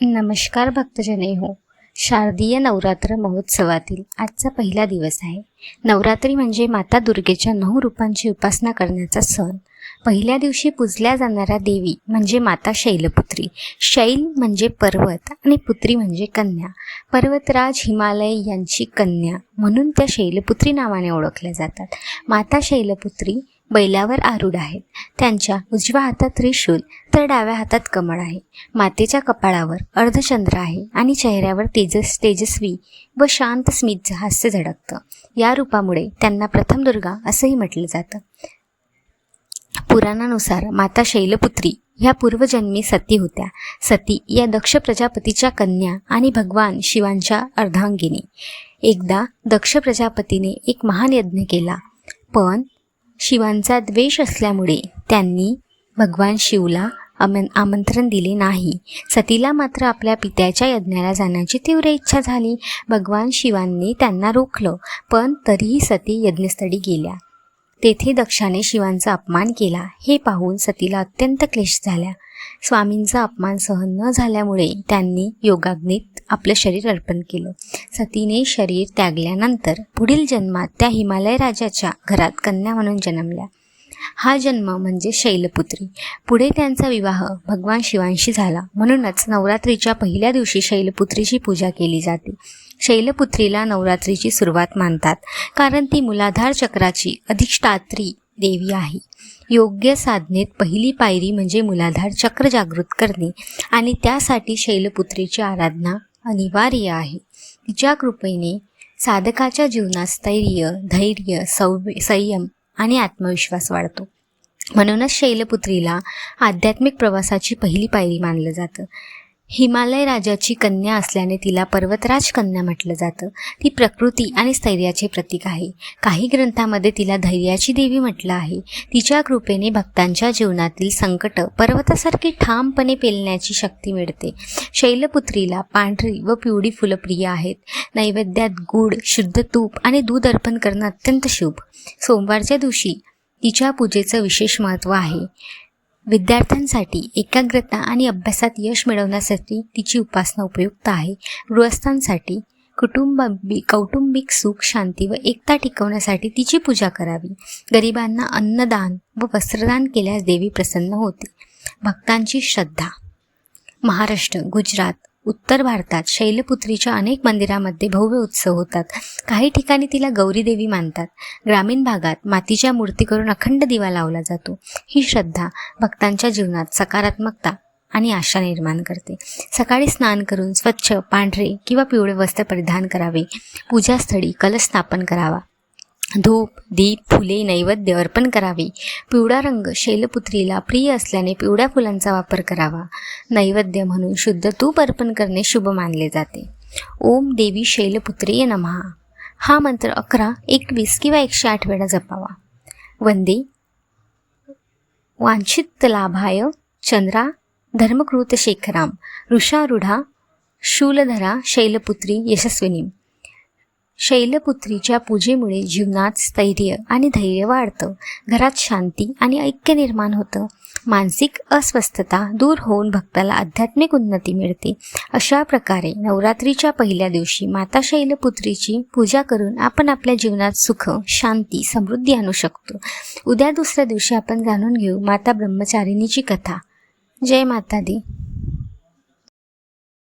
नमस्कार भक्तजने हो. शारदीय नवरात्र महोत्सवातील आजचा पहिला दिवस आहे. नवरात्री म्हणजे माता दुर्गेच्या 9 रूपांची उपासना करण्याचा सण. पहिल्या दिवशी पूजल्या जाणाऱ्या देवी म्हणजे माता शैलपुत्री. शैल म्हणजे पर्वत आणि पुत्री म्हणजे कन्या. पर्वतराज हिमालय यांची कन्या म्हणून त्या शैलपुत्री नावाने ओळखल्या जातात. माता शैलपुत्री बैलावर आरूढ आहेत. त्यांच्या उजव्या हातात त्रिशूल तर डाव्या हातात कमळ आहे. मातेच्या कपाळावर अर्धचंद्र आहे आणि चेहऱ्यावर तेजस्वी व शांत स्मित हास्य झळकतं. या रूपामुळे त्यांना प्रथम दुर्गा असंही म्हटलं जातं. पुराणानुसार माता शैलपुत्री ह्या पूर्वजन्मी सती होत्या. सती या दक्ष प्रजापतीच्या कन्या आणि भगवान शिवांच्या अर्धांगिनी. एकदा दक्ष प्रजापतीने एक महान यज्ञ केला, पण शिवांचा द्वेष असल्यामुळे त्यांनी भगवान शिवला आमंत्रण दिले नाही. सतीला मात्र आपल्या पित्याच्या यज्ञाला जाण्याची तीव्र इच्छा झाली. भगवान शिवांनी त्यांना रोखलं, पण तरीही सती यज्ञस्थळी गेल्या. तेथे दक्षाने शिवांचा अपमान केला. हे पाहून सतीला अत्यंत क्लेश झाला. स्वामींचा अपमान सहन न झाल्यामुळे त्यांनी योगाग्नीत आपलं शरीर अर्पण केलं. सतीने शरीर त्यागल्यानंतर पुढील जन्मात त्या हिमालय राजाच्या घरात कन्या म्हणून जन्मल्या. हा जन्म म्हणजे शैलपुत्री. पुढे त्यांचा विवाह भगवान शिवांशी झाला. म्हणूनच नवरात्रीच्या पहिल्या दिवशी शैलपुत्रीची पूजा केली जाते. शैलपुत्रीला नवरात्रीची सुरुवात मानतात, कारण ती मूलाधार चक्राची अधिष्ठात्री देवी आहे. योग्य साधनेत पहिली पायरी म्हणजे मूलाधार चक्र जागृत करणे आणि त्यासाठी शैलपुत्रीची आराधना अनिवार्य आहे. तिच्या कृपेने साधकाच्या जीवनात स्थैर्य, धैर्य, संयम आणि आत्मविश्वास वाढतो. म्हणूनच शैलपुत्रीला आध्यात्मिक प्रवासाची पहिली पायरी मानलं जातं. हिमालय राजाची कन्या असल्याने तिला पर्वतराज कन्या म्हटलं जातं. ती प्रकृती आणि स्थैर्याचे प्रतीक आहे. काही ग्रंथामध्ये तिला धैर्याची देवी म्हटलं आहे. तिच्या कृपेने भक्तांच्या जीवनातील संकट पर्वतासारखी ठामपणे पेलण्याची शक्ती मिळते. शैलपुत्रीला पांढरी व पिवळी फुलं प्रिय आहेत. नैवेद्यात गूळ, शुद्ध तूप आणि दूध अर्पण करणं अत्यंत शुभ. सोमवारच्या दिवशी तिच्या पूजेचं विशेष महत्त्व आहे. विद्यार्थ्यांसाठी एकाग्रता आणि अभ्यासात यश मिळवण्यासाठी तिची उपासना उपयुक्त आहे. गृहस्थांसाठी कौटुंबिक सुख, शांती व एकता टिकवण्यासाठी तिची पूजा करावी. गरिबांना अन्नदान व वस्त्रदान केल्यास देवी प्रसन्न होते. भक्तांची श्रद्धा. महाराष्ट्र, गुजरात, उत्तर भारतात शैलपुत्रीच्या अनेक मंदिरामध्ये भव्य उत्सव होतात. काही ठिकाणी तिला गौरी देवी मानतात. ग्रामीण भागात मातीच्या मूर्ती करून अखंड दिवा लावला जातो. ही श्रद्धा भक्तांच्या जीवनात सकारात्मकता आणि आशा निर्माण करते. सकाळी स्नान करून स्वच्छ पांढरे किंवा पिवळे वस्त्र परिधान करावे. पूजास्थळी कलश स्थापन करावा. धूप, दीप, फुले, नैवेद्य अर्पण करावे. पिवळा रंग शैलपुत्रीला प्रिय असल्याने पिवळ्या फुलांचा वापर करावा. नैवेद्य म्हणून शुद्ध तूप अर्पण करणे शुभ मानले जाते. ओम देवी शैलपुत्रीय नमः हा मंत्र 11, 21 किंवा 108 वेळा जपावा. वंदे वांछित लाभाय चंद्रा धर्मकृत शेखराम ऋषारूढा शूलधरा शैलपुत्री यशस्विनी. शैलपुत्रीच्या पूजेमुळे जीवनात स्थैर्य आणि धैर्य वाढतं. घरात शांती आणि ऐक्य निर्माण होतं. मानसिक अस्वस्थता दूर होऊन भक्ताला आध्यात्मिक उन्नती मिळते. अशा प्रकारे नवरात्रीच्या पहिल्या दिवशी माता शैलपुत्रीची पूजा करून आपण आपल्या जीवनात सुख, शांती, समृद्धी आणू शकतो. उद्या दुसऱ्या दिवशी आपण जाणून घेऊ माता ब्रह्मचारिणीची कथा. जय माता दी.